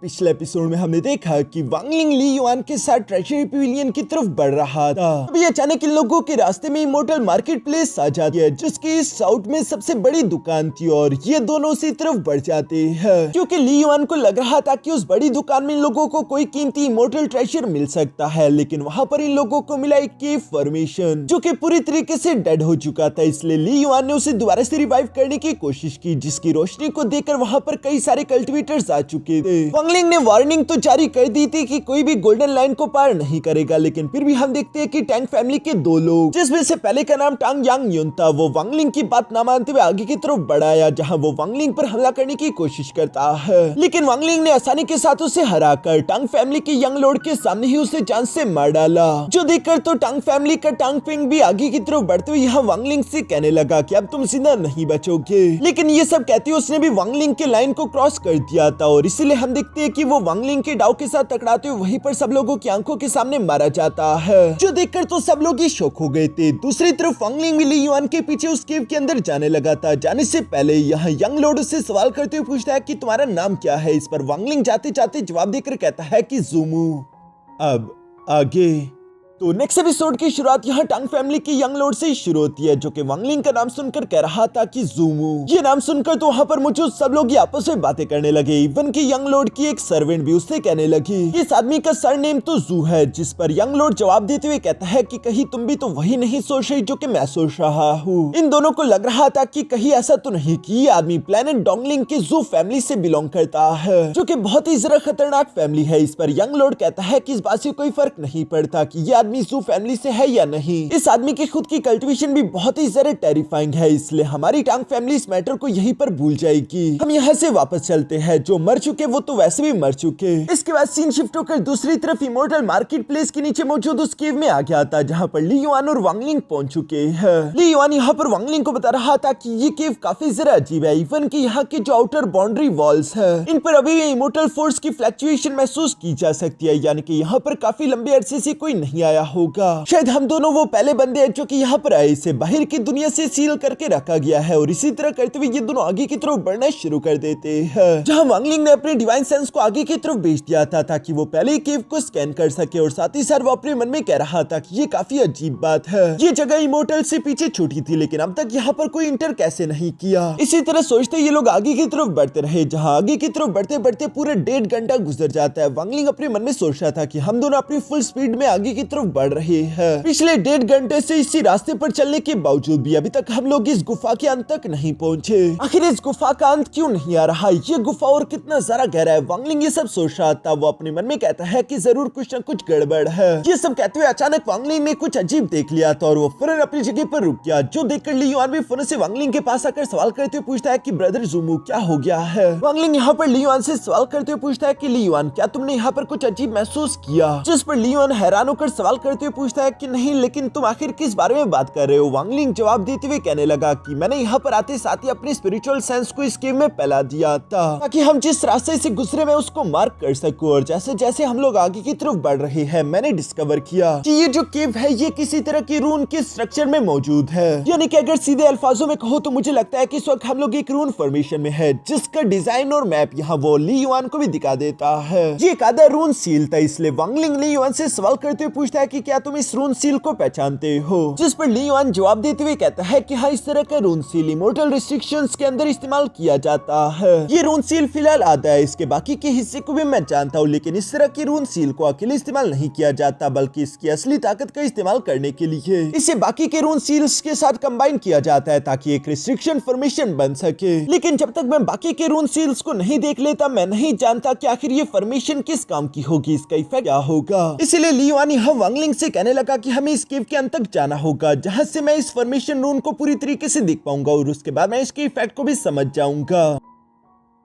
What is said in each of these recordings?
पिछले एपिसोड में हमने देखा कि वांगलिंग ली युआन के साथ ट्रेजरी पवेलियन की तरफ बढ़ रहा था। अभी अचानक इन लोगों के रास्ते में इमोर्टल मार्केट प्लेस आ जाती है, जिसकी साउथ में सबसे बड़ी दुकान थी और ये दोनों उसी तरफ बढ़ जाते हैं, क्योंकि ली युआन को लग रहा था कि उस बड़ी दुकान में इन लोगों को कोई कीमती इमोर्टल ट्रेजर मिल सकता है। लेकिन वहाँ पर इन लोगों को मिला एक केव फॉर्मेशन जो कि पूरी तरीके से डेड हो चुका था। इसलिए ली युआन ने उसे दोबारा से रिवाइव करने की कोशिश की, जिसकी रोशनी को देखकर वहाँ पर कई सारे कल्टिवेटर्स आ चुके थे। वांगलिंग ने वार्निंग तो जारी कर दी थी कि कोई भी गोल्डन लाइन को पार नहीं करेगा, लेकिन फिर भी हम देखते हैं कि टैंग फैमिली के दो लोग, जिसमें से पहले का नाम टांग यांग युन था, वो वांगलिंग की बात ना मानते हुए आगे की तरफ बढ़ाया, जहां वो वांगलिंग पर हमला करने की कोशिश करता है। लेकिन वांगलिंग ने आसानी के साथ उसे हराकर टांग फैमिली के यंग लॉर्ड के सामने ही उसे जान से मार डाला, जो देखकर तो टांग फैमिली का टांग पिंग भी आगे की तरफ बढ़ते हुए यहाँ वांगलिंग से कहने लगा कि अब तुम जिंदा नहीं बचोगे। लेकिन ये सब कहते उसने भी वांगलिंग के लाइन को क्रॉस कर दिया था और इसीलिए हम देखते हैं कि वो वांगलिंग के डाव के साथ टकराते हुए वहीं पर सब लोगों की आंखों के सामने मारा जाता है, जो देखकर तो सब लोग ही शॉक हो गए थे। दूसरी तरफ वांगलिंग भी ली युआन के पीछे उस केव के अंदर जाने लगा था। जाने से पहले यहाँ यंग लॉर्ड उससे सवाल करते हुए पूछता है कि तुम्हारा नाम क्या है। इस पर वांगलिंग जाते जाते जवाब देकर कहता है कि ज़ूमू। अब आगे तो नेक्स्ट एपिसोड की शुरुआत यहाँ टांग फैमिली की यंग लॉर्ड से ही शुरू होती है, जो कि वांगलिंग का नाम सुनकर कह रहा था कि ज़ूमू। ये नाम सुनकर तो वहाँ पर मौजूद सब लोग आपस में बातें करने लगे। इवन की यंग लॉर्ड की एक सर्वेंट भी उससे कहने लगी इस आदमी का सरनेम तो जू है, जिस पर यंग लॉर्ड जवाब देते हुए कहता है कि कहीं तुम भी तो वही नहीं सोच रही जो कि मैं सोच रहा हूँ। इन दोनों को लग रहा था कि कहीं ऐसा तो नहीं कि ये आदमी प्लेनेट डोंगलिंग के जू फैमिली से बिलोंग करता है, जो कि बहुत ही जरा खतरनाक फैमिली है। इस पर यंग लॉर्ड कहता है कि इस बात से कोई फर्क नहीं पड़ता कि ये आदमी जू फैमिली से है या नहीं। इस आदमी की खुद की कल्टीवेशन भी बहुत ही ज्यादा टेरिफाइंग है, इसलिए हमारी टांग फैमिली इस मैटर को यहीं पर भूल जाएगी। हम यहाँ से वापस चलते हैं, जो मर चुके वो तो वैसे भी मर चुके। इसके बाद सीन शिफ्ट होकर दूसरी तरफ इमोर्टल मार्केट प्लेस के नीचे मौजूद उस केव में आ गया था, जहाँ पर ली युआन और वांगलिंग पहुंच चुके हैं। ली युआन यहाँ पर वांगलिंग को बता रहा था कि ये केव काफी जरा अजीब है। इवन की यहाँ के जो आउटर बाउंड्री वॉल्स है, इन पर अभी भी इमोर्टल फोर्स की फ्लक्चुएशन महसूस की जा सकती है, यानी कि यहाँ पर काफी लंबे अरसे से कोई नहीं आया होगा। शायद हम दोनों वो पहले बंदे हैं जो कि यहाँ पर आए। इसे बाहर की दुनिया से सील करके रखा गया है और इसी तरह करते हुए ये दोनों आगे की तरफ बढ़ना शुरू कर देते हैं, जहाँ वांगलिंग ने अपने डिवाइन सेंस को आगे की तरफ भेज दिया था ताकि वो पहले ही केव को स्कैन कर सके। और साथ ही साथ वो अपने मन में कह रहा था कि ये काफी अजीब बात है, ये जगह इमोर्टल से पीछे छूटी थी, लेकिन अब तक यहाँ पर कोई इंटर कैसे नहीं किया। इसी तरह सोचते ये लोग आगे की तरफ बढ़ते रहे, जहाँ आगे की तरफ बढ़ते बढ़ते पूरे 1.5 घंटा गुजर जाता है। वांगलिंग अपने मन में सोच रहा था कि हम दोनों अपनी फुल स्पीड में आगे की तरफ बढ़ रहे हैं। पिछले 1.5 घंटे से इसी रास्ते पर चलने के बावजूद भी अभी तक हम लोग इस गुफा के अंत तक नहीं पहुंचे। आखिर इस गुफा का अंत क्यों नहीं आ रहा? ये गुफा और कितना जरा गहरा है? वांगलिंग ये सब सोच रहा था। वो अपने मन में कहता है कि जरूर कुछ न कुछ गड़बड़ है। ये सब कहते हुए अचानक वांगलिंग ने कुछ अजीब देख लिया था और वो फौरन अपनी जगह पर रुक गया, जो देखकर ली युआन भी फौरन से वांगलिंग के पास आकर सवाल करते हुए पूछता है कि ब्रदर ज़ूमू क्या हो गया है? वांगलिंग यहाँ पर ली युआन से सवाल करते हुए पूछता है कि ली युआन क्या तुमने यहाँ पर कुछ अजीब महसूस किया? जिस पर ली युआन हैरान होकर सवाल करते हुए पूछता है कि नहीं, लेकिन तुम आखिर किस बारे में बात कर रहे हो? वांगलिंग जवाब देते हुए कहने लगा कि मैंने यहाँ पर आते साथ ही अपने स्पिरिचुअल सेंस को इस केव में फैला दिया था, ताकि हम जिस रास्ते से गुजरे मैं उसको मार्क कर सकूं। और जैसे जैसे हम लोग आगे की तरफ बढ़ रहे हैं, मैंने डिस्कवर किया कि ये जो केव है ये किसी तरह की रून के स्ट्रक्चर में मौजूद है। यानी कि अगर सीधे अल्फाजों में कहो तो मुझे लगता है कि इस वक्त हम लोग एक रून फॉर्मेशन में है, जिसका डिजाइन और मैप यहाँ वो ली युआन को भी दिखा देता है। ये एक आधा रून सील था, इसलिए वांगलिंग ली युआन से सवाल करते हुए पूछता है कि क्या तुम इस रून सील को पहचानते हो? जिस पर ली युआन जवाब देते हुए कहता है कि हाँ, इस तरह का रून सील इमोर्टल रिस्ट्रिक्शंस के अंदर इस्तेमाल किया जाता है। ये रून सील फिलहाल आधा है, इसके बाकी के हिस्से को भी मैं जानता हूँ, लेकिन इस तरह की रून सील को अकेले इस्तेमाल नहीं किया जाता, बल्कि इसकी असली ताकत का इस्तेमाल करने के लिए इसे बाकी के रून सील्स के साथ कंबाइन किया जाता है ताकि एक रिस्ट्रिक्शन फॉर्मेशन बन सके। लेकिन जब तक मैं बाकी के रून सील्स को नहीं देख लेता, मैं नहीं जानता कि आखिर ये फॉर्मेशन किस काम की होगी, इसका इफेक्ट क्या होगा। इसलिए ली युआन यहाँ वांगलिंग से कहने लगा कि हमें इस केव के अंत तक जाना होगा, जहाँ से मैं इस फॉर्मेशन रून को पूरी तरीके से देख पाऊंगा और उसके बाद मैं इसके इफेक्ट को भी समझ जाऊंगा।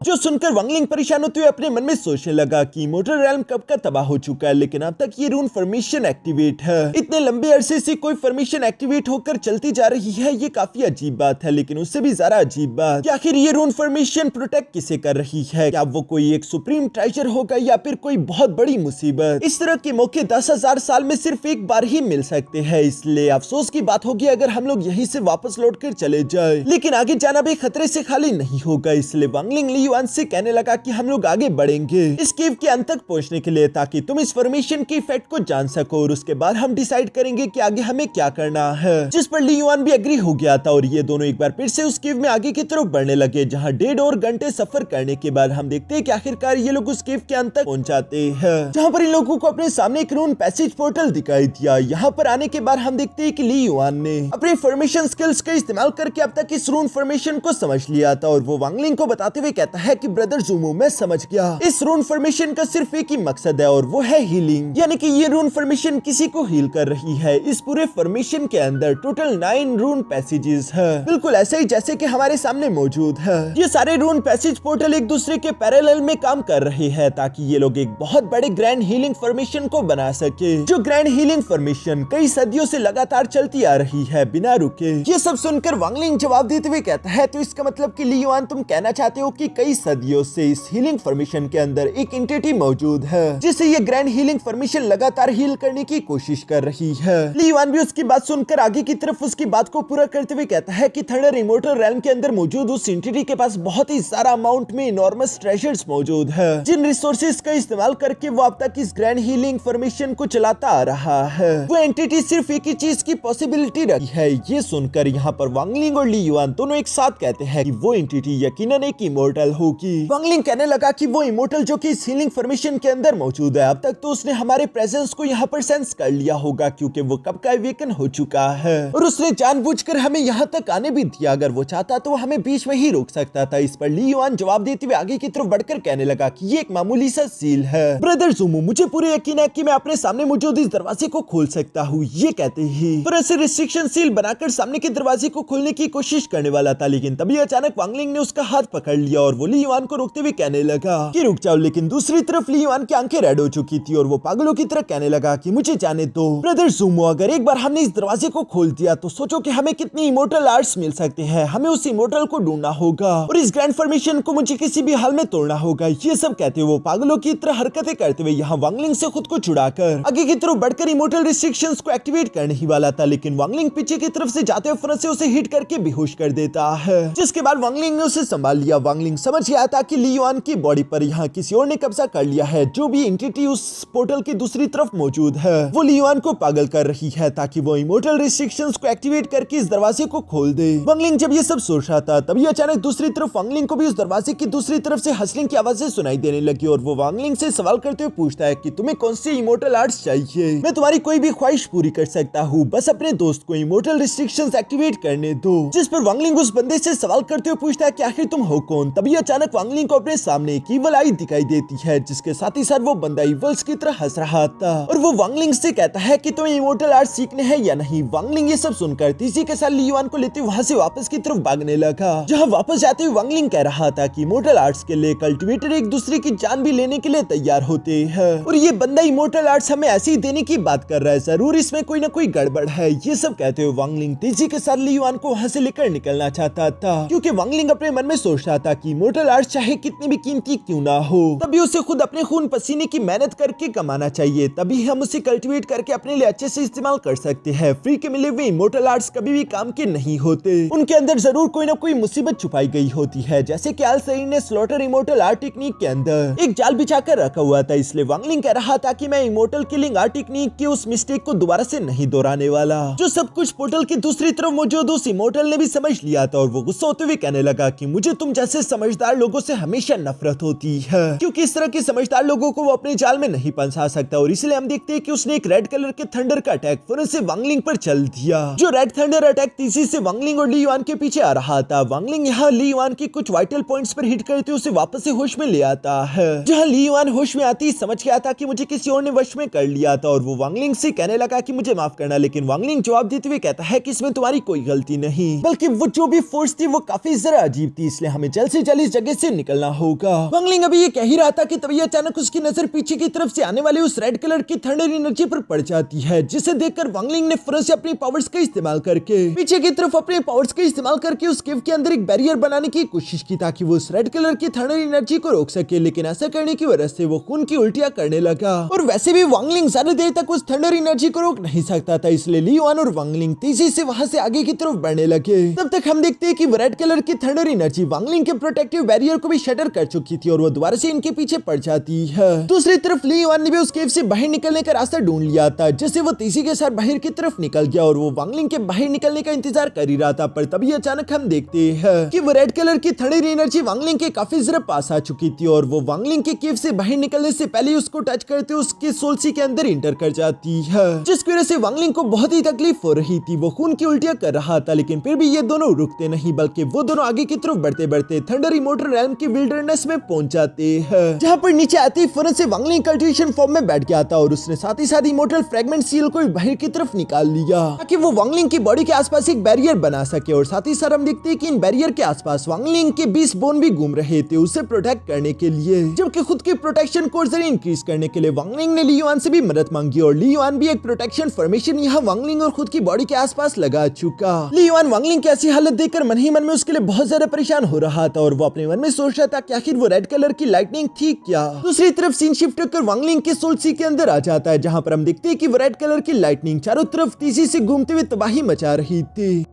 जो सुनकर वांगलिंग परेशान होते हुए अपने मन में सोचने लगा कि इमोर्टल रेल्म कब का तबाह हो चुका है, लेकिन अब तक ये रून फॉर्मेशन एक्टिवेट है। इतने लंबे अरसे से कोई फॉर्मेशन एक्टिवेट होकर चलती जा रही है, ये काफी अजीब बात है। लेकिन उससे भी ज्यादा अजीब बात कि आखिर ये रून फॉर्मेशन प्रोटेक्ट किसे कर रही है? क्या वो कोई एक सुप्रीम ट्रेजर होगा या फिर कोई बहुत बड़ी मुसीबत? इस तरह के मौके 10,000 साल में सिर्फ एक बार ही मिल सकते हैं, इसलिए अफसोस की बात होगी अगर हम लोग यहीं से वापस लौट कर चले जाए। लेकिन आगे जाना भी खतरे से खाली नहीं होगा, इसलिए वांगलिंग ली युआन से कहने लगा कि हम लोग आगे बढ़ेंगे इस केव के अंत तक पहुंचने के लिए, ताकि तुम इस फॉर्मेशन के इफेक्ट को जान सको और उसके बाद हम डिसाइड करेंगे कि आगे हमें क्या करना है। जिस पर ली युआन भी एग्री हो गया था और ये दोनों एक बार फिर से उस केव में आगे की तरफ बढ़ने लगे, जहाँ 1.5 और घंटे सफर करने के बाद हम देखते हैं कि आखिरकार ये लोग उस केव के अंत तक पहुंच जाते हैं, जहाँ पर इन लोगों को अपने सामने एक रून पैसेज पोर्टल दिखाई दिया। यहाँ पर आने के बाद हम देखते हैं कि ली युआन ने अपने फॉर्मेशन स्किल्स का इस्तेमाल करके अब तक इस रून फॉर्मेशन को समझ लिया था और वो वांग लिंग को बताते हुए कहता है कि ब्रदर ज़ूमो, मैं समझ गया, इस रून फॉर्मेशन का सिर्फ एक ही मकसद है और वो है हीलिंग, यानी कि ये रून फॉर्मेशन किसी को हील कर रही है। इस पूरे फॉर्मेशन के अंदर टोटल 9 रून पैसेजेस है, बिल्कुल ऐसे ही जैसे कि हमारे सामने मौजूद है। ये सारे रून पैसेज पोर्टल एक दूसरे के पैरेलल में काम कर रहे हैं ताकि ये लोग एक बहुत बड़े ग्रैंड हीलिंग फॉर्मेशन को बना सके, जो ग्रैंड हीलिंग फॉर्मेशन कई सदियों से लगातार चलती आ रही है बिना रुके। ये सब सुनकर वांग लिंग जवाब देते हुए कहता है, तो इसका मतलब कि ली युआन तुम कहना चाहते हो कि कई सदियों से इस हीलिंग फॉर्मेशन के अंदर एक एंटिटी मौजूद है जिससे ये ग्रैंड हीलिंग फॉर्मेशन लगातार हील करने की कोशिश कर रही है। ली युआन भी उसकी बात सुनकर आगे की तरफ उसकी बात को पूरा करते हुए कहता है कि थंडर इमोर्टल रेल्म के अंदर मौजूद उस एंटिटी के पास बहुत ही सारा अमाउंट में इनॉर्मस ट्रेजर्स मौजूद है, जिन रिसोर्सेज का इस्तेमाल करके वो अब तक इस ग्रैंड हीलिंग फॉर्मेशन को चलाता आ रहा है। वो एंटिटी सिर्फ एक ही चीज की पॉसिबिलिटी रखी है। ये सुनकर यहाँ पर वांग लिंग और ली युआन दोनों एक साथ कहते हैं कि वो एंटिटी यकीनन एक इमोर्टल होगी। वांग लिंग कहने लगा कि वो इमोर्टल जो कि इस हीलिंग फॉर्मेशन के अंदर मौजूद है, अब तक तो उसने हमारे प्रेजेंस को यहाँ पर सेंस कर लिया होगा क्योंकि वो कब का अवेकन हो चुका है और उसने जानबूझकर हमें यहाँ तक आने भी दिया। अगर वो चाहता तो वो हमें बीच में ही रोक सकता था। इस पर ली युआन जवाब देते हुए आगे की तरफ बढ़कर कहने लगा कि ये एक मामूली सा सील है ब्रदर ज़ूमो, मुझे पूरे यकीन है कि मैं अपने सामने मौजूद इस दरवाजे को खोल सकता हूँ। ये कहते ही पर ऐसे रिस्ट्रिक्शन सील बनाकर सामने के दरवाजे को खोलने की कोशिश करने वाला था, लेकिन तभी अचानक वांग लिंग ने उसका हाथ पकड़ लिया और वो ली युआन को रोकते हुए कहने लगा कि रुक जाओ। लेकिन दूसरी तरफ ली युआन की आंखें रेड हो चुकी थी और वो पागलों की तरह कहने लगा कि मुझे जाने दो ब्रदर ज़ूमो, अगर एक बार हमने इस दरवाजे को खोल दिया तो सोचो कि हमें कितनी इमोर्टल आर्ट्स मिल सकते हैं। हमें उस इमोर्टल को ढूंढना होगा और इस ग्रैंड फॉर्मेशन को मुझे किसी भी हाल में तोड़ना होगा। ये सब कहते हुए वो पागलों की तरह हरकतें करते हुए यहाँ वांग लिंग से खुद को छुड़ाकर आगे की तरफ बढ़कर इमोर्टल रिस्ट्रिक्शंस को एक्टिवेट करने ही वाला था, लेकिन वांग लिंग पीछे की तरफ से जाते हुए फरस से उसे हिट करके बेहोश कर देता है, जिसके बाद वांग लिंग ने उसे संभाल लिया। वांग लिंग समझ गया था कि ली युआन की बॉडी पर यहाँ किसी और ने कब्जा कर लिया है। जो भी एंटिटी उस पोर्टल की दूसरी तरफ मौजूद है वो ली युआन को पागल कर रही है ताकि वो इमोर्टल रिस्ट्रिक्शंस को एक्टिवेट करके इस दरवाजे को खोल दे। वांग लिंग जब ये सब सोच रहा था तभी अचानक दूसरी तरफ वांग लिंग को भी उस दरवाजे की दूसरी तरफ से हसलिंग की आवाजें सुनाई देने लगी और वो वांग लिंग से सवाल करते हुए पूछता है कि तुम्हें कौन सी इमोर्टल आर्ट्स चाहिए। मैं तुम्हारी कोई भी ख्वाहिश पूरी कर सकता हूँ, बस अपने दोस्त को इमोर्टल रिस्ट्रिक्शंस एक्टिवेट करने दो। जिस पर वांग लिंग उस बंदे से सवाल करते हुए पूछता है कि आखिर तुम हो कौन। तभी अचानक वांग लिंग को अपने सामने एक ईवल आई दिखाई देती है, जिसके साथ ही साथ वो बंदा ईवल्स की तरह हंस रहा था और वो वांग लिंग से कहता है कि तुम्हें इमोर्टल आर्ट सीखने हैं या नहीं। वांग लिंग ये सब सुनकर तेजी के साथ ली युआन को लेते वहां से वापस की तरफ भागने लगा, जहाँ वापस जाते हुए वांग लिंग कह रहा था कि इमोर्टल आर्ट्स के लिए कल्टिवेटर एक दूसरे की जान भी लेने के लिए तैयार होते हैं और ये बंदा इमोर्टल आर्ट्स हमें ऐसे ही देने की बात कर रहा है, जरूर इसमें कोई ना कोई गड़बड़ है। ये सब कहते हुए वांग लिंग तेजी के साथ ली युआन को वहां से लेकर निकलना चाहता था, क्योंकि वांग लिंग अपने मन में सोच रहा था कि इमोर्टल आर्ट्स चाहे कितनी भी कीमती क्यों ना हो, तभी उसे खुद अपने खून पसीने की मेहनत करके कमाना चाहिए, तभी हम उसे कल्टिवेट करके अपने लिए अच्छे से इस्तेमाल कर सकते हैं। फ्री के मिले हुए इमोर्टल आर्ट्स कभी भी काम के नहीं होते, उनके अंदर जरूर कोई ना कोई मुसीबत छुपाई गई होती है, जैसे कि अल सईद ने स्लॉटर इमोर्टल आर्ट टेक्निक के अंदर एक जाल बिछाकर रखा हुआ था। इसलिए वांग लिंग कह रहा था कि मैं इमोर्टल किलिंग आर्ट टेक्निक की उस मिस्टेक को दोबारा से नहीं दोहराने वाला। जो सब कुछ पोर्टल की दूसरी तरफ मौजूद उस इमोर्टल ने भी समझ लिया था और वो गुस्सा होते हुए कहने लगा कि मुझे तुम जैसे समझदार लोगों से हमेशा नफरत होती है, क्योंकि इस तरह के समझदार लोगों को वो अपने जाल में नहीं फंसा सकता। और इसलिए हम देखते हैं कि उसने एक रेड कलर के थंडर का अटैक फौरन से वांग लिंग पर चल दिया। जो रेड थंडर अटैक तेजी से वांग लिंग और ली युआन के पीछे आ रहा था। वांग लिंग यहाँ ली युआन की कुछ वाइटल पॉइंट्स पर हिट करते उसे वापस से होश में ले आता है, जहाँ ली युआन होश में आती समझ गया था कि मुझे किसी और ने वश में कर लिया था और वो वांग लिंग से कहने लगा कि मुझे माफ करना, लेकिन वांग लिंग जवाब देते हुए कहता है कि इसमें तुम्हारी कोई गलती नहीं, बल्कि वो जो भी फोर्स थी वो काफी जरा अजीब थी, इसलिए हमें जल्द से जल्द इस जगह से निकलना होगा। वांग लिंग अभी ये कह ही रहा था कि तभी अचानक उसकी नजर पीछे की तरफ से आने वाले उस रेड कलर की थंडर एनर्जी पर पड़ जाती है, जिसे देखकर वांग लिंग ने फौरन से अपनी पावर्स का इस्तेमाल करके पीछे की तरफ अपने पावर्स का इस्तेमाल करके उस केव के अंदर एक बैरियर बनाने की कोशिश की ताकि वो उस रेड कलर की थंडर एनर्जी को रोक सके, लेकिन ऐसा करने की वजह से वो खून की उल्टियां करने लगा और वैसे भी वांग लिंग ज्यादा देर तक उस थंडर एनर्जी को रोक नहीं सकता था, इसलिए ली युआन और वांग लिंग तेजी से वहां से आगे की तरफ बढ़ने लगे। तब तक हम देखते हैं कि रेड कलर की थंडर एनर्जी वांग लिंग के प्रोटेक्टिव केव बैरियर को भी शटर कर चुकी थी और वो दोबारा से इनके पीछे पड़ जाती है। दूसरी तरफ ली युआन ने भी उस केव से बाहर निकलने का रास्ता ढूंढ लिया था, जिससे वो तेजी के साथ बाहर की तरफ निकल गया और वो वांगलिंग के बाहर निकलने का इंतजार कर ही रहा था। पर तभी अचानक हम देखते हैं कि वो रेड कलर की थंडर एनर्जी वांगलिंग के काफी जरा पास आ चुकी थी और वो वांगलिंग के केव से बाहर निकलने से पहले उसको टच करते उसके सोल सी के अंदर इंटर कर जाती है, जिसकी वजह से वांगलिंग को बहुत ही तकलीफ हो रही थी। वो खून की उल्टियां कर रहा था, लेकिन फिर भी ये दोनों रुकते नहीं, बल्कि वो दोनों आगे की तरफ बढ़ते बढ़ते थंडर इमोर्टल रेल्म की विल्डरनेस में पहुंच जाते हैं, जहां पर नीचे आते ही फौरन से वांगलिंग कल्टिवेशन फॉर्म में बैठ गया था और उसने साथ ही साथ इमोर्टल फ्रेगमेंट सील को बाहर की तरफ निकाल लिया ताकि वो वांगलिंग की बॉडी के आसपास एक बैरियर बना सके। और साथ ही साथ हम देखते हैं कि इन बैरियर के आसपास वांगलिंग के 20 बोन भी घूम रहे थे उसे प्रोटेक्ट करने के लिए, जबकि खुद की प्रोटेक्शन को जरा इंक्रीज करने के लिए वांगलिंग ने ली युआन से भी मदद मांगी और ली युआन भी एक प्रोटेक्शन फॉर्मेशन यहाँ वांगलिंग और खुद की बॉडी के आसपास लगा चुका। ली युआन वांगलिंग की ऐसी हालत देखकर मन ही मन में उसके लिए बहुत ज्यादा परेशान हो रहा था और वो अपने मन में सोच रहा था कि आखिर वो रेड कलर की लाइटनिंग थी क्या। दूसरी तरफ सीन शिफ्ट कर वांगलिंग के सोल सी के अंदर आ जाता है, जहां पर हम देखते हैं कि वो रेड कलर की लाइटनिंग चारों तरफ तेजी से घूमते हुए तबाही मचा रही थी।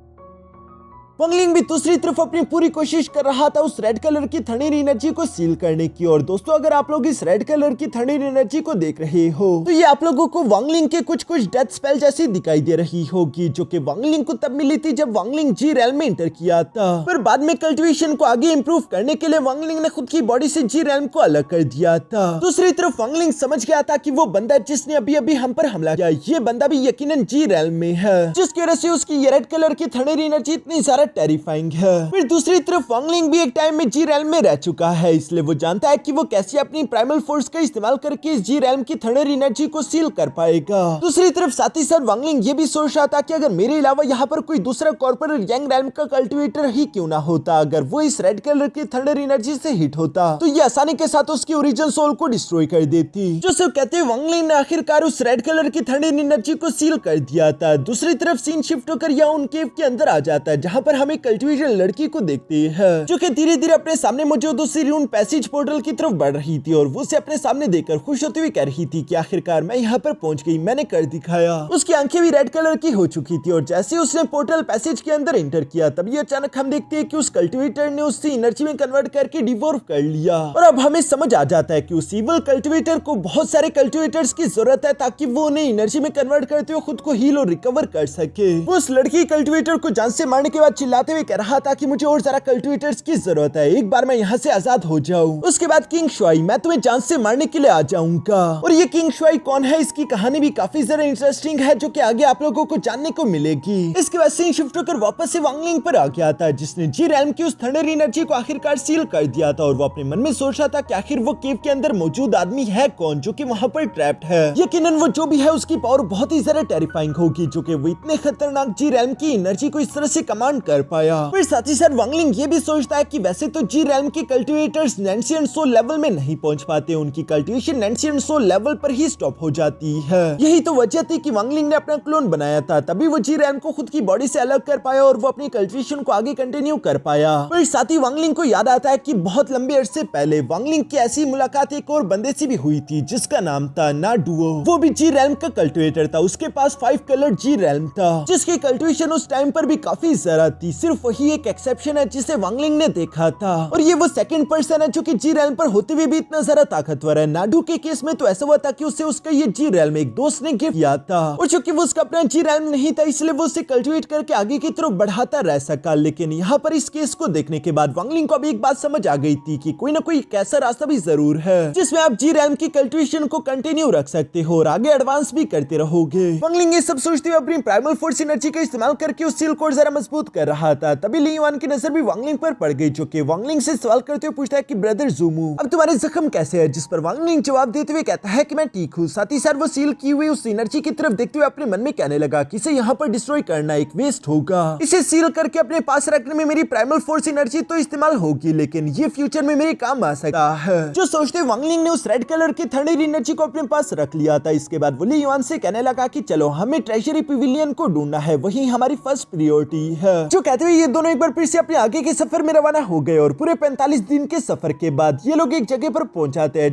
वांगलिंग भी दूसरी तरफ अपनी पूरी कोशिश कर रहा था उस रेड कलर की थंडर एनर्जी को सील करने की। और दोस्तों, अगर आप लोग इस रेड कलर की थंडर एनर्जी को देख रहे हो तो ये आप लोगों को वांगलिंग के कुछ डेथ स्पेल जैसी दिखाई दे रही होगी, जो कि वांगलिंग को तब मिली थी जब वांगलिंग जी रेल्म में एंटर किया था। पर बाद में कल्टिवेशन को आगे इंप्रूव करने के लिए वांगलिंग ने खुद की बॉडी से जी रेल्म को अलग कर दिया था। दूसरी तरफ वांगलिंग समझ गया था कि वो बंदा जिसने अभी अभी हम पर हमला किया, ये बंदा भी यकीनन जी रेल्म में है, जिसकी वजह से उसकी ये रेड कलर की थंडर एनर्जी इतनी ज्यादा टेरिफाइंग है। फिर दूसरी तरफ वांगलिंग भी एक टाइम में जी रेल्म में रह चुका है, इसलिए वो जानता है कि वो कैसे अपनी प्राइमल फोर्स का इस्तेमाल करके इस जी रेल्म की थंडर एनर्जी को सील कर पाएगा। दूसरी तरफ साथ ही साथ वांगलिंग ये भी सोच रहा था कि अगर मेरे अलावा यहाँ पर कोई दूसरा कॉर्पोरल यंग रेल्म का कल्टिवेटर ही क्यों ना होता, अगर वो इस रेड कलर की थंडर एनर्जी से हिट होता तो ये आसानी के साथ उसकी ओरिजिनल सोल को डिस्ट्रॉय कर देती। जो सब कहते हैं वांगलिंग ने आखिरकार उस रेड कलर की थंडर एनर्जी को सील कर दिया था। दूसरी तरफ सीन शिफ्ट होकर यह उन केव के अंदर आ जाता है, जहाँ पर हमें कल्टिवेटर लड़की को देखते हैं, जो कि धीरे धीरे अपने सामने मौजूद उस रून पैसेज पोर्टल की तरफ बढ़ रही थी और वो उसे अपने सामने देखकर खुश होती हुई कह रही थी कि आखिरकार मैं यहाँ पर पहुंच गई, मैंने कर दिखाया। उसकी आंखें भी रेड कलर की हो चुकी थी और जैसे उसने पोर्टल पैसेज के अंदर एंटर किया तभी अचानक हम देखते हैं कि उस कल्टिवेटर ने उससे एनर्जी में कन्वर्ट करके डिवॉल्व कर लिया। और अब हमें समझ आ जाता है कि उस इविल कल्टिवेटर को बहुत सारे कल्टिवेटर्स की जरूरत है ताकि वो उन्हें एनर्जी में कन्वर्ट करते हुए खुद को हील और रिकवर कर सके। वो उस लड़की कल्टिवेटर को जान से मारने के बाद चिल्लाते हुए कह रहा था कि मुझे और जरा कल्टिवेटर्स की जरूरत है, एक बार मैं यहाँ से आजाद हो जाऊँ, उसके बाद किंग शुआई मैं तुम्हें जान से मारने के लिए आ जाऊंगा। और ये किंग शुआई कौन है, इसकी कहानी भी काफी ज्यादा इंटरेस्टिंग है, जो कि आगे आप लोगों को जानने को मिलेगी। इसके बाद सीन शिफ्ट होकर वापस से वांगलिंग पर आ गया था, जिसने जी रेल्म की उस थंडर एनर्जी को आखिरकार सील कर दिया था और वो अपने मन में सोच रहा था कि आखिर वो केव के अंदर मौजूद आदमी है कौन जो कि वहाँ पर ट्रैप्ड है। यकीनन वो जो भी है उसकी पावर बहुत ही ज्यादा टेरिफाइंग होगी, जो कि वो इतने खतरनाक जी रेल्म की एनर्जी को इस तरह से कमांड कर पाया। फिर साथ ही साथ वांगलिंग ये भी सोचता है कि वैसे तो जी रेल्म के कल्टिवेटर्स नैंसियन सोल लेवल में नहीं पहुंच पाते, उनकी कल्टिवेशन नैंसियन सोल लेवल पर ही स्टॉप हो जाती है। यही तो वजह थी कि वांगलिंग ने अपना क्लोन बनाया था, तभी वो जी रेल्म को खुद की बॉडी से अलग कर पाया और वो अपनी कल्टिवेशन को आगे कंटिन्यू कर पाया। पर साथ ही वांगलिंग को याद आता है कि बहुत लंबे अरसे पहले वांगलिंग की ऐसी मुलाकात एक और बंदे से भी हुई थी, जिसका नाम था नाडुओ। वो भी जी रेल्म का कल्टिवेटर था, उसके पास 5 कलर जी रेल्म था, जिसकी कल्टिवेशन उस टाइम पर भी काफी ज्यादा थी। सिर्फ वही एक एक्सेप्शन है जिसे वांगलिंग ने देखा था, और ये वो सेकंड पर्सन है जो कि जी रेल्म पर होते हुए भी इतना ज्यादा ताकतवर है। नाडू के केस में तो ऐसा हुआ था कि उसे उसका ये जी रेल्म एक दोस्त ने गिफ्ट किया था, और चूंकि वो उसका अपना जी रेल्म नहीं था इसलिए वो उसे कल्टिवेट करके आगे की तरफ बढ़ाता रह सका। लेकिन यहाँ पर इस केस को देखने के बाद वांगलिंग को अभी एक बात समझ आ गई थी कि कोई ना कोई कैसा रास्ता भी जरूर है जिसमें आप जी रेल्म की कल्टिवेशन को कंटिन्यू रख सकते हो और आगे एडवांस भी करते रहोगे। वांगलिंग ये सब सोचते हुए अपनी प्राइमल फोर्स एनर्जी का इस्तेमाल करके उस सील को जरा मजबूत कर रहा था। तभी ली युआन की नजर भी वांगलिंग पर पड़ गई, जो कि वांगलिंग से सवाल करते हुए पूछता है कि ब्रदर ज़ूमू अब तुम्हारे जख्म कैसे है, जिस पर वांगलिंग जवाब देते हुए कहता है कि मैं ठीक हूँ। साथ ही साथ वो सील की हुई उस एनर्जी की तरफ देखते हुए अपने मन में कहने लगा कि इसे यहाँ पर डिस्ट्रॉय करना एक वेस्ट होगा, इसे सील करके अपने पास रखने में मेरी प्राइमल फोर्स एनर्जी तो इस्तेमाल होगी लेकिन ये फ्यूचर में मेरे काम आ सकता है। जो सोचते वांगलिंग ने उस रेड कलर की थंडर एनर्जी को अपने पास रख लिया था। इसके बाद वो ली युआन से कहने लगा कि चलो हमें ट्रेजरी पिविलियन को ढूंढना है, वही हमारी फर्स्ट प्रायोरिटी है। जो कहते हुए ये दोनों एक बार फिर से अपने आगे के सफर में रवाना हो गए और पूरे 45 दिन के सफर के बाद ये लोग एक जगह पर पहुंच जाते हैं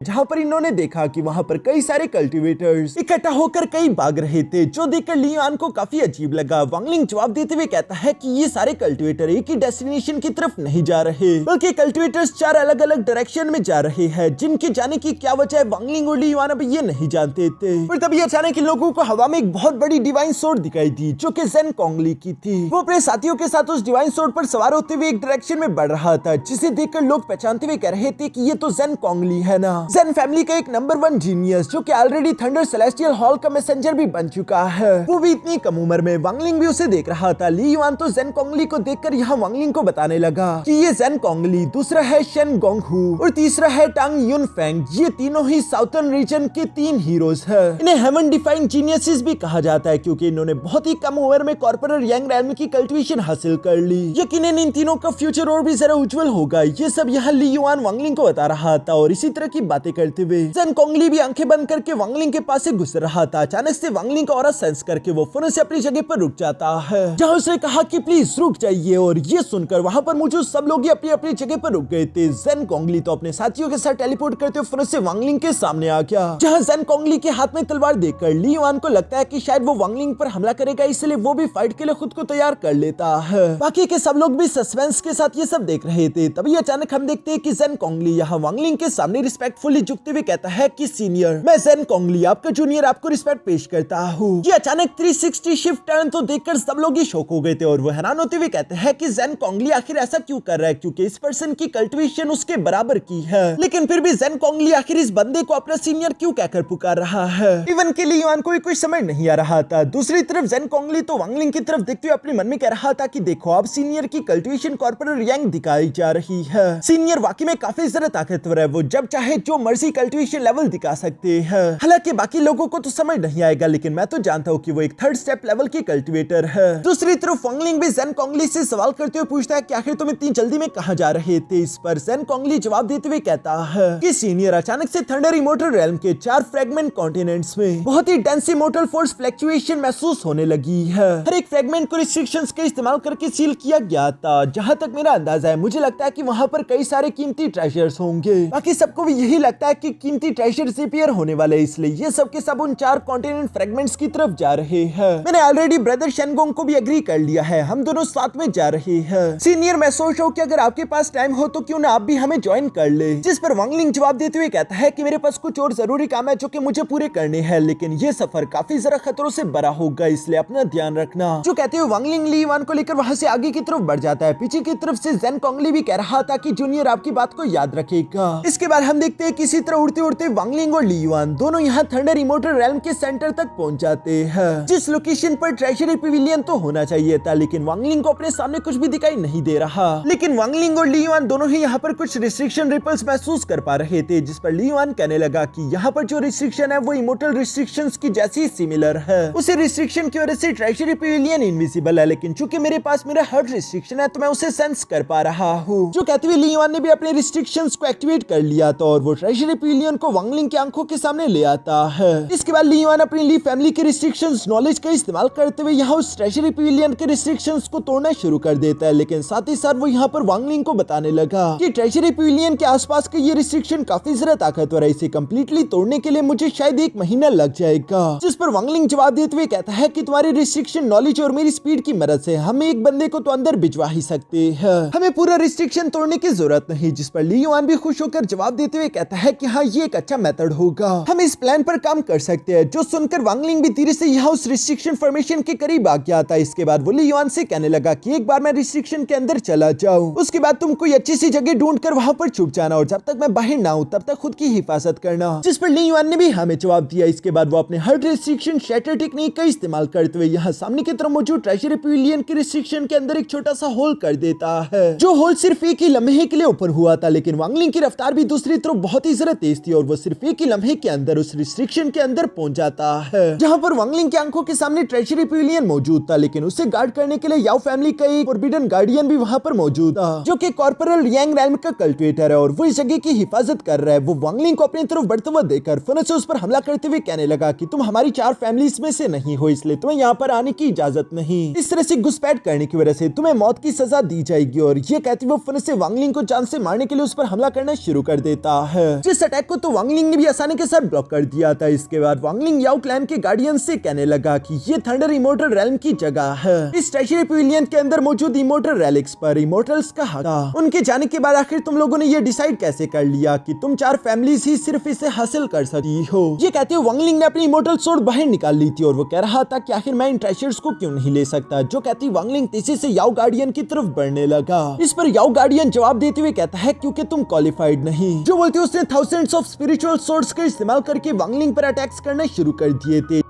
जहाँ पर इन्होंने देखा कि वहाँ पर कई सारे कल्टीवेटर्स इकट्ठा होकर कई भाग रहे थे, जो देखकर ली युआन को काफी अजीब लगा। वांग लिंग जवाब देते हुए कहता है कि ये सारे कल्टीवेटर एक ही डेस्टिनेशन की तरफ नहीं जा रहे, बल्कि कल्टीवेटर्स 4 अलग अलग डायरेक्शन में जा रहे हैं, जिनके जाने की क्या वजह है वांग लिंग और ली युआन अभी ये नहीं जानते थे। और तभी अचानक इन लोगों को हवा में एक बहुत बड़ी डिवाइन सोर्ड दिखाई दी, जो कि ज़ेन कोंगली की थी। वो अपने साथियों के साथ उस डिवाइन सोर्ड पर सवार होते हुए एक डायरेक्शन में बढ़ रहा था, जिसे देखकर लोग पहचानते हुए कह रहे थे कि ये तो ज़ेन कोंगली है ना। ज़ेन फैमिली का एक नंबर 1 जीनियस, जो कि ऑलरेडी थंडर सेलेस्टियल हॉल का मैसेंजर भी बन चुका है, वो भी इतनी कम उम्र में। वांग लिंग भी उसे देख रहा था। ली युआन तो ज़ेन कोंगली को देखकर यहाँ वांग लिंग को बताने लगा कि ये ज़ेन कोंगली, दूसरा है शेन गोंगहू और तीसरा है टांग युन फेंग। ये तीनों ही साउथर्न रीजन के 3 हीरोज है। इन्हें हेवन डिफाइंग जीनियसेस भी कहा जाता है, क्योंकि इन्होंने बहुत ही कम उम्र में कॉर्पोरल यंग रैल्म की कल्टीवेशन हासिल कर ली। यकीनन इन तीनों का फ्यूचर और भी जरा उज्जवल होगा। ये सब यहाँ ली युआन वांग लिंग को बता रहा था, और इसी तरह की बातें करते हुए ज़ेन कोंगली भी आंखें बंद करके वांग लिंग के पास से गुजर रहा था। अचानक से वांग लिंग का ऑरा सेंस करके वो फौरन से अपनी जगह पर रुक जाता है, जहाँ उसने कहा कि प्लीज रुक जाइए। और ये सुनकर वहाँ पर मौजूद सब लोग ही अपनी अपनी जगह पर रुक गए थे। ज़ेन कोंगली तो अपने साथियों के साथ टेलीपोर्ट करते हुए फौरन से वांग लिंग के सामने आ गया, जहाँ ज़ेन कोंगली के हाथ में तलवार देखकर ली युआन को लगता है कि शायद वो वांग लिंग पर हमला करेगा, इसलिए वो भी फाइट के लिए खुद को तैयार कर लेता है। बाकी के सब लोग भी सस्पेंस के साथ ये सब देख रहे थे। तभी अचानक हम देखते हैं कि ज़ेन कोंगली यहाँ वांग लिंग के सामने रिस्पेक्टफुली झुकते हुए कहता है कि सीनियर, मैं ज़ेन कोंगली आपका जूनियर आपको रिस्पेक्ट पेश करता हूँ। ये अचानक 360 शिफ्ट टर्न तो देखकर सब लोग ही शॉक हो गए थे, और वो हैरान होते हुए कहते हैं कि ज़ेन कोंगली आखिर ऐसा क्यों कर रहा है, क्योंकि इस पर्सन की कल्टीवेशन उसके बराबर की है, लेकिन फिर भी ज़ेन कोंगली आखिर इस बंदे को अपना सीनियर क्यों कहकर पुकार रहा है। इवन के ली युआन को भी कुछ समझ नहीं आ रहा था। दूसरी तरफ ज़ेन कोंगली तो वांग लिंग की तरफ देखते हुए अपने मन में कह रहा था कि देखो अब सीनियर की कल्टीवेशन कॉर्पोरल रैंक दिखाई जा रही है। सीनियर वाकई में काफी ज्यादा ताकतवर है, वो जब चाहे जो मर्जी कल्टीवेशन लेवल दिखा सकते हैं। हालांकि बाकी लोगों को तो समझ नहीं आएगा, लेकिन मैं तो जानता हूँ कि वो एक 3rd स्टेप लेवल की कल्टीवेटर है। दूसरी तरफ वांग लिंग भी ज़ेन कोंगली से सवाल करते हुए पूछता है कि आखिर तुम इतनी जल्दी में कहां जा रहे थे। इस पर ज़ेन कोंगली जवाब देते हुए कहता है कि सीनियर अचानक से थंडर इमोर्टल रेल्म के 4 फ्रेगमेंट कॉन्टिनेंट्स में बहुत ही डेंस इमोर्टल फोर्स फ्लक्चुएशन महसूस होने लगी है। हर एक फ्रेगमेंट को रिस्ट्रिक्शंस के इस्तेमाल करके सील किया गया था। जहां तक मेरा अंदाजा है, मुझे लगता है कि वहां पर कई सारे कीमती ट्रेजर्स होंगे। बाकी सबको भी यही लगता है कि कीमती ट्रेजर डिसअपीयर होने वाले, इसलिए ये सब के सब उन 4 कॉन्टिनेंट फ्रेगमेंट्स की तरफ जा रहे हैं। मैंने ऑलरेडी ब्रदर शेनगोंग को भी एग्री कर लिया है, हम दोनों साथ में जा रहे हैं। सीनियर, मैं सोच रहा हूँ कि अगर आपके पास टाइम हो तो क्यों ना आप भी हमें ज्वाइन कर ले। जिस पर वांग लिंग जवाब देते हुए कहता है कि मेरे पास कुछ और जरूरी काम है जो कि मुझे पूरे करने हैं, लेकिन ये सफर काफी जरा खतरों से भरा होगा, इसलिए अपना ध्यान रखना। जो कहते हुए वांग लिंग ली युआन को लेकर वहां से आगे की तरफ बढ़ जाता है। पीछे की तरफ से ज़ेन कोंगली भी कह रहा था कि जूनियर आपकी बात को याद रखेगा। इसके बाद हम देखते हैं किसी तरह उड़ते उड़ते वांग लिंग और ली युआन दोनों यहाँ थंडर इमोर्टल रेल्म के सेंटर तक पहुंच जाते हैं, जिस लोकेशन पर ट्रेजरी पिविलियन तो होना चाहिए था, लेकिन वांग लिंग को अपने सामने कुछ भी दिखाई नहीं दे रहा। लेकिन वांग लिंग और ली युआन दोनों ही यहाँ पर कुछ रिस्ट्रिक्शन रिपल्स महसूस कर पा रहे थे, जिस पर ली युआन कहने लगा कि यहाँ पर जो रिस्ट्रिक्शन है वो इमोर्टल रिस्ट्रिक्शंस की जैसी सिमिलर है। उसे रिस्ट्रिक्शन की वजह से ट्रेजरी पिविलियन इनविजिबल है, लेकिन चूंकि मेरे पास मेरा हर्ट रिस्ट्रिक्शन है तो मैं उसे सेंस कर पा रहा हूँ। जो कहते हुए ली युआन ने भी अपने रिस्ट्रिक्शंस को एक्टिवेट कर लिया था, और वो ट्रेजरी पिविलियन को वांग लिंग की आंखों के सामने ले आता है। इसके बाद ली युआन अपनी ली फैमिली के रिस्ट्रिक्शंस नॉलेज का इस्तेमाल करते हुए यहाँ उस ट्रेजरी पिविलियन के रिस्ट्रिक्शंस को तोड़ना शुरू कर देता है, लेकिन साथ ही साथ वो यहाँ पर वांग लिंग को बताने लगा कि ट्रेजरी पिविलियन के आसपास के ये रिस्ट्रिक्शन काफी ज्यादा ताकतवर है, इसे कम्प्लीटली तोड़ने के लिए मुझे शायद 1 महीना लग जाएगा। जिस पर वांग लिंग जवाब देते हुए कहता है कि तुम्हारी रिस्ट्रिक्शन नॉलेज और मेरी स्पीड की मदद से हम एक बंदे को तो अंदर भिजवा ही सकते हैं, हमें पूरा रिस्ट्रिक्शन तोड़ने की जरूरत नहीं। जिस पर ली युआन भी खुश होकर जवाब देते हुए कहता है कि हाँ, ये एक अच्छा मेथड होगा, हम इस प्लान पर काम कर सकते हैं। जो सुनकर वांग लिंग भी धीरे से यहाँ उस रिस्ट्रिक्शन फॉर्मेशन के करीब आ गया था। इसके बाद वो ली युआन से कहने लगा कि एक बार मैं रिस्ट्रिक्शन के अंदर चला जाऊं, उसके बाद तुम कोई अच्छी सी जगह ढूंढ कर वहां पर छुप जाना, और जब तक मैं बाहर ना आऊं तब तक खुद की हिफाजत करना। जिस पर ली युआन ने भी हमें जवाब दिया। इसके बाद वो अपने हर्ट रिस्ट्रिक्शन शैटर टेक्निक का इस्तेमाल करते हुए यहाँ सामने की तरफ मौजूद ट्रेजरी पिविलियन के रिस्ट्रिक्शन के अंदर एक छोटा सा होल कर देता है, जो होल सिर्फ एक ही लम्हे के लिए ओपन हुआ था, लेकिन वांग लिंग की रफ्तार भी दूसरी तरफ बहुत ही ज्यादा तेज थी, और वो सिर्फ एक ही लम्हे के अंदर उस रिस्ट्रिक्शन के अंदर पहुंच जाता है, जहां पर वांग लिंग की आंखों के सामने ट्रेजरी पिविलियन मौजूद था, लेकिन उसे गार्ड करने के लिए याओ फैमिली का एक फॉरबिडन गार्डियन भी वहां पर मौजूद था, जो कि कॉर्पोरल यांग रैल्म का कल्टिवेटर है, और वो इस जगह की हिफाजत कर रहा है। वो वांग लिंग को अपनी तरफ बढ़ते हुए देखकर फौरन से उस पर हमला करते हुए कहने लगा कि तुम हमारी 4 फैमिलीज में से नहीं हो, इसलिए तुम्हें यहाँ पर आने की इजाजत नहीं। इस तरह से घुसपैठ करने की वजह से तुम्हें मौत की सजा दी जाएगी। और ये कहते हुए फौरन से वांग लिंग को जान से मारने के लिए उस पर हमला करना शुरू कर देता है। जिस अटैक को तो वांगलिंग ने भी आसानी के साथ ब्लॉक कर दिया था। इसके बाद वांगलिंग याओ क्लैन के गार्डियन से कहने लगा कि ये थंडर इमोर्टल रेल्म की जगह है। इस ट्रेजरी पैविलियन के अंदर मौजूद इमोर्टल रेलिक्स पर इमोर्टल्स का हक था। उनके जाने के बाद आखिर तुम लोगों ने ये डिसाइड कैसे कर लिया कि तुम 4 फैमिलीज ही सिर्फ इसे हासिल कर सकती हो? ये कहते हुए वांगलिंग ने अपनी इमोर्टल सोर्ड बाहर निकाल ली थी और वो कह रहा था कि आखिर मैं इन ट्रेजर्स को क्यों नहीं ले सकता। जो कहती वांगलिंग तेजी से याओ गार्डियन की तरफ बढ़ने लगा। इस पर याओ गार्डियन जवाब देते हुए कहता है क्योंकि तुम क्वालिफाइड नहीं। जो बोलते उसने थाउजेंड्स ऑफ स्पिरिचुअल सोर्ड्स का इस्तेमाल करके वांगलिंग पर अटैक्स करना शुरू कर दिए थे।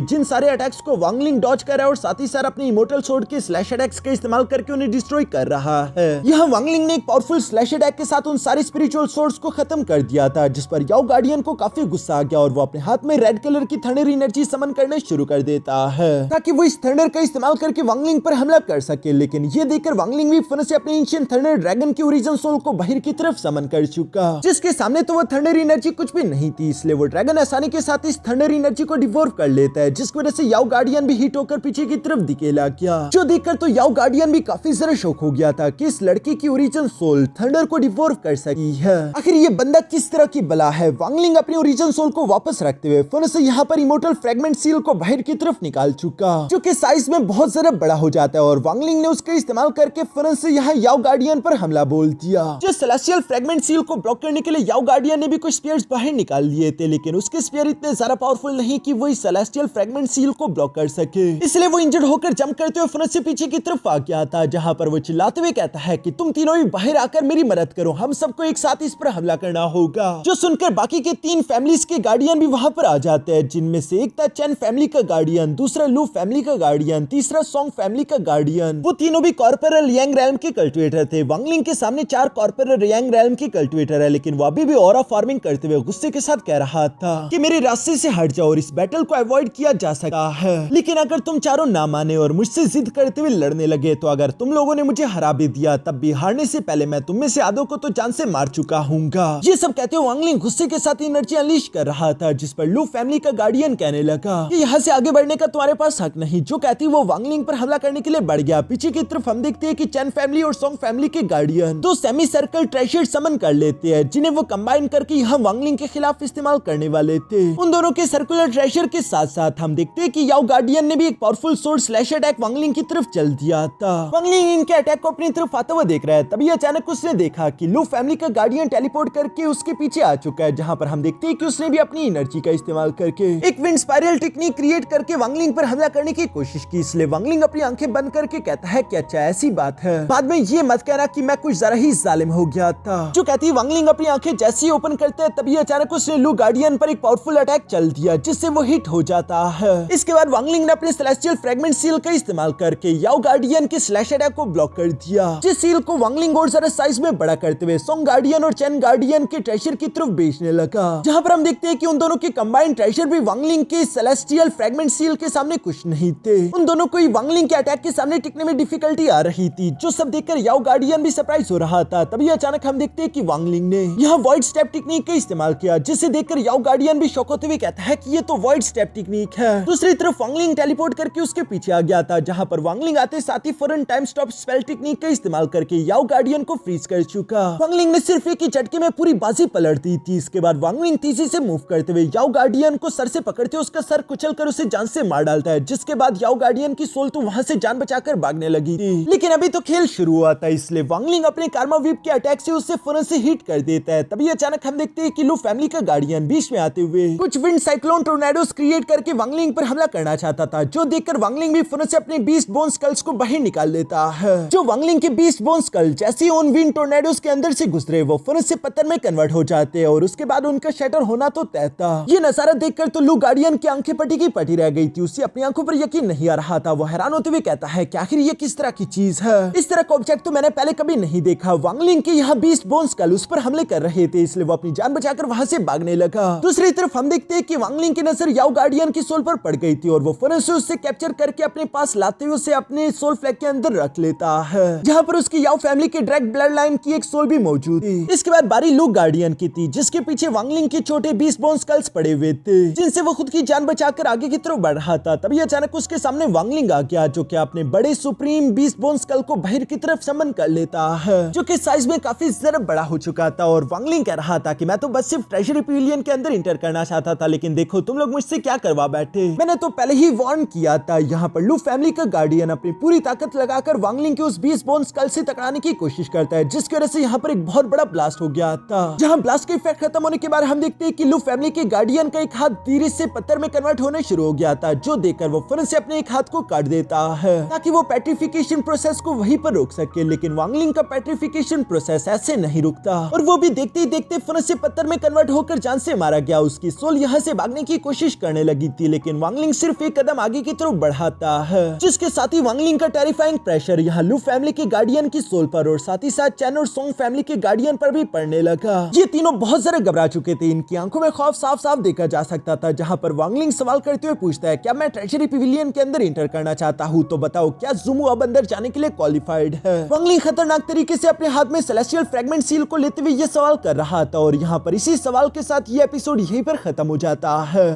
जिन सारे अटैक्स को वांगलिंग डॉज कर रहा है और साथ ही साथ अपने immortal sword K slash attacks का इस्तेमाल करके उन्हें डिस्ट्रॉय कर रहा है। यहाँ वांगलिंग ने एक पावरफुल स्लैश अटैक के साथ उन सारे स्पिरिचुअल सोर्ड्स को खत्म कर दिया था, जिस पर याओ गार्डियन को काफी गुस्सा आ गया और वो अपने हाथ में रेड कलर की थंडर एनर्जी समन करना शुरू कर देता है ताकि वो इस थंडर का इस्तेमाल करके वांगलिंग पर हमला कर सके। लेकिन ये देखकर वांगलिंग भी फिर से अपने एंशिएंट थंडर ड्रैगन की ओरिजिन सोल को बाहर की तरफ समन कर चुका, जिसके सामने तो वो थंडर एनर्जी कुछ भी नहीं थी। इसलिए वो ड्रैगन आसानी के साथ इस थंडर एनर्जी को डिवोर्व कर लेता है, जिसकी वजह से याओ गार्डियन भी हिट होकर पीछे की तरफ दिखेला गया। जो देखकर तो याओ गार्डियन भी काफी ज्यादा शॉक हो गया था कि इस लड़की की ओरिजिन सोल थंडर को डिवोर्व कर सकी है। आखिर ये बंदा किस तरह की बला है। वांगलिंग अपनी ओरिजिन सोल को वापस रखते हुए फिर से यहाँ पर इमोर्टल फ्रेगमेंट सील को बाहर की तरफ निकाल चुका, जो कि साइज में बहुत ज्यादा बड़ा हो जाता है और वांगलिंग ने उसका इस्तेमाल करके फिर से यहाँ याओ गार्डियन पर हमला बोल दिया। जो सेलेस्टियल फ्रेगमेंट सील को ब्लॉक करने के लिए याओ गार्डियन ने भी कुछ स्पीयर्स बाहर निकाल लिए थे, लेकिन उसके स्पीयर इतने ज्यादा पावरफुल नहीं कि वो इस सेलेस्टियल फ्रेगमेंट सील को ब्लॉक कर सके। इसलिए वो इंजर्ड होकर जंप करते हुए फिर से पीछे की तरफ आ गया था, जहां पर वो चिल्लाते हुए कहता है कि तुम तीनों ही बाहर आकर मेरी मदद करो, हम सबको एक साथ इस पर हमला करना होगा। जो सुनकर बाकी के 3 फैमिलीज के गार्डियन भी वहां पर आ जाते हैं, जिनमें से एक था चैन फैमिली का गार्डियन, दूसरा लू फैमिली का गार्डियन, तीसरा सॉन्ग फैमिली का गार्डियन। वो तीनों भी कॉर्पोरल यांग रैल्म के कल्टिवेटर थे। वांगलिंग के सामने 4 कॉर्पोरल यांग रैल्म के कल्टिवेटर है, लेकिन वो अभी भी ऑरा फार्मिंग करते हुए गुस्से के साथ कह रहा था कि मेरे रास्ते से हट जाओ और इस बैटल को अवॉइड किया जा सकता है। लेकिन अगर तुम चारों ना माने और मुझसे जिद करते हुए लड़ने लगे तो अगर तुम लोगों ने मुझे हरा भी दिया तब भी हारने से पहले मैं तुम में से आधों को तो जान से मार चुका हूँगा। ये सब कहते हुए वांगलिंग गुस्से के साथ एनर्जी अनलीश कर रहा था, जिस पर लू फैमिली का गार्डियन कहने लगा कि यहाँ से आगे बढ़ने का तुम्हारे पास हक नहीं। जो कहती वो वांगलिंग पर हमला करने के लिए बढ़ गया। पीछे की तरफ हम देखते हैं कि चैन फैमिली और सॉन्ग फैमिली के गार्डियन 2 सेमी सर्कल ट्रेजर समन कर लेते हैं, जिन्हें वो कंबाइन करके यहाँ वांगलिंग के खिलाफ इस्तेमाल करने वाले थे। उन दोनों के सर्कुलर ट्रेजर के साथ साथ हम देखते हैं कि याओ गार्डियन ने भी एक powerful sword slash attack Wangling की तरफ चल दिया था। वांगलिंग इनके अटैक को अपनी तरफ आता हुआ देख रहा है, तभी अचानक उसने देखा कि लू फैमिली का गार्डियन टेलीपोर्ट करके उसके पीछे आ चुका है, जहां पर हम देखते हैं कि उसने भी अपनी एनर्जी का इस्तेमाल करके एक विंड स्पाइरल टेक्निक क्रिएट करके वांगलिंग पर हमला करने की कोशिश की। इसलिए वांगलिंग अपनी आंखें बंद करके कहता है कि अच्छा ऐसी बात है, बाद में ये मत कहना कि मैं कुछ जरा ही जालिम हो गया था। जो कहती है वांगलिंग अपनी आंखें जैसे ही ओपन करते हैं तभी अचानक उसने लू गार्डियन पर एक पावरफुल अटैक चल दिया, जिससे वो हिट हो जाता है। इसके बाद वांगलिंग ने अपने सेलेस्टियल फ्रेगमेंट सील का इस्तेमाल करके याओ गार्डियन के स्लैश अटैक को ब्लॉक कर दिया। जिस सील को वांगलिंग और जरा साइज में बड़ा करते हुए सॉन्ग गार्डियन और चैन गार्डियन के ट्रेजर की तरफ बेचने लगा, जहां पर हम देखते हैं कि उन दोनों के कंबाइंड ट्रेजर भी वांगलिंग के सेलेस्टियल फ्रेगमेंट सील के सामने कुछ नहीं थे। उन दोनों को ही वांगलिंग के अटैक के सामने टिकने में डिफिकल्टी आ रही थी, जो सब देखकर याओ गार्डियन भी सरप्राइज हो रहा था। तभी अचानक हम देखते हैं कि वांगलिंग ने यहाँ वॉइड स्टेप टेक्निक का इस्तेमाल किया, जिसे देखकर याओ गार्डियन भी शॉक होते हुए कहता है कि ये तो वॉइड स्टेप टेक्निक है। दूसरी तरफ वांगलिंग टेलीपोर्ट करके उसके पीछे आ गया था, जहां पर वांगलिंग आते साथ ही फौरन टाइम स्टॉप स्पेल टेक्निक का इस्तेमाल करके याओ गार्डियन को फ्रीज कर चुका। वांगलिंग ने सिर्फ एक ही झटके में पूरी बाजी पलट दी थी। इसके बाद वांगलिंग तेजी से मूव करते हुए याओ गार्डियन को सर से पकड़ते उसका सर कुचल कर उसे जान से मार डालता है, जिसके बाद याओ गार्डियन की सोल तो वहां से जान बचाकर भागने लगी थी। लेकिन अभी तो खेल शुरू हुआ था, इसलिए वांगलिंग अपने कार्मा व्हीप के अटैक से उसे फौरन से हिट कर देता है। तभी अचानक हम देखते हैं कि लू फैमिली का गार्डियन बीच में आते हुए कुछ विंड साइक्लोन टोर्नेडोस क्रिएट करके वांगलिंग पर हमला करना चाहता था, जो देखकर वांगलिंग भी फौरन से अपने बीस्ट बोन स्कल्स को बाहर निकाल लेता है। जो वांगलिंग के बीस्ट बोन स्कल जैसे ही उन विंड टोर्नेडोस के अंदर से गुजरे वो फौरन से पत्थर में कन्वर्ट हो जाते हैं और उसके बाद उनका शटर होना तो तय था। ये नजारा देखकर तो लू गार्डियन की आंखें पटी की पटी रह गई थी। उसे अपनी आंखों पर यकीन नहीं आ रहा था। वो हैरान होते हुए कहता है कि आखिर ये किस तरह की चीज है, इस तरह का ऑब्जेक्ट तो मैंने पहले कभी नहीं देखा। वांगलिंग के यहाँ बीस्ट बोन स्कल उस पर हमले कर रहे थे, इसलिए वो अपनी जान बचाकर वहां से भागने लगा। दूसरी तरफ हम देखते हैं कि वांगलिंग की नजर याओ गार्डियन की सोल पर पड़ गई थी और वो फौरन से उससे कैप्चर करके अपने पास लाते हुए उसे अपने सोल फ्लैग के अंदर रख लेता है, जहाँ पर उसकी याओ फैमिली के डायरेक्ट ब्लड लाइन की एक सोल भी मौजूद थी। इसके बाद बारी लू गार्डियन की थी, जिसके पीछे वांगलिंग के छोटे 20 बोन स्कल्स पड़े हुए थे, जिनसे वो खुद की जान बचाकर आगे की तरफ बढ़ रहा था। तभी अचानक उसके सामने वांगलिंग आ गया, जो कि अपने बड़े सुप्रीम 20 बोन स्कल को बाहर की तरफ समन कर लेता है, जो कि साइज में काफी ज्यादा बड़ा हो चुका था। और वांगलिंग कह रहा था कि मैं तो बस सिर्फ ट्रेजरी पैविलियन के अंदर इंटर करना चाहता था, लेकिन देखो तुम लोग मुझसे क्या करवा बैठे। मैंने तो पहले ही वार्न किया था। यहाँ पर लू फैमिली का गार्डियन अपनी पूरी ताकत लगाकर वांगलिंग के उस 20 बोन स्कल से टकराने की कोशिश करता है, जिसकी वजह से यहाँ पर एक बहुत बड़ा ब्लास्ट हो गया था। जहाँ ब्लास्ट का इफेक्ट खत्म होने के बाद हम देखते हैं कि लू फैमिली के गार्डियन का एक हाथ धीरे से पत्थर में कन्वर्ट होने शुरू हो गया था, जो देखकर वो फौरन से अपने एक हाथ को काट देता है ताकि वो पेट्रिफिकेशन प्रोसेस को वहीं पर रोक सके। लेकिन वांगलिंग का पेट्रिफिकेशन प्रोसेस ऐसे नहीं रुकता और वो भी देखते ही देखते फौरन से पत्थर में कन्वर्ट होकर जान से मारा गया। उसकी सोल यहाँ से भागने की कोशिश करने लगी थी, लेकिन वांगलिंग सिर्फ एक कदम आगे की तरफ बढ़ाता है, जिसके साथ ही वांगलिंग का टेरिफाइंग प्रेशर यहाँ लू फैमिली के गार्डियन की सोल पर और साथ ही साथ चैन और सोंग फैमिली के गार्डियन पर भी पड़ने लगा। ये तीनों बहुत ज्यादा घबरा चुके थे, इनकी आंखों में खौफ साफ साफ देखा जा सकता था। जहाँ पर वांगलिंग सवाल करते हुए पूछता है, क्या मैं ट्रेजरी पैविलियन के अंदर इंटर करना चाहता हूँ, तो बताओ क्या ज़ूमू अब अंदर जाने के लिए क्वालिफाइड है। वांगलिंग खतरनाक तरीके से अपने हाथ में सेलेस्टियल फ्रेगमेंट सील को लेते हुए ये सवाल कर रहा था और यहाँ पर इसी सवाल के साथ ये एपिसोड यहीं पर खत्म हो जाता है।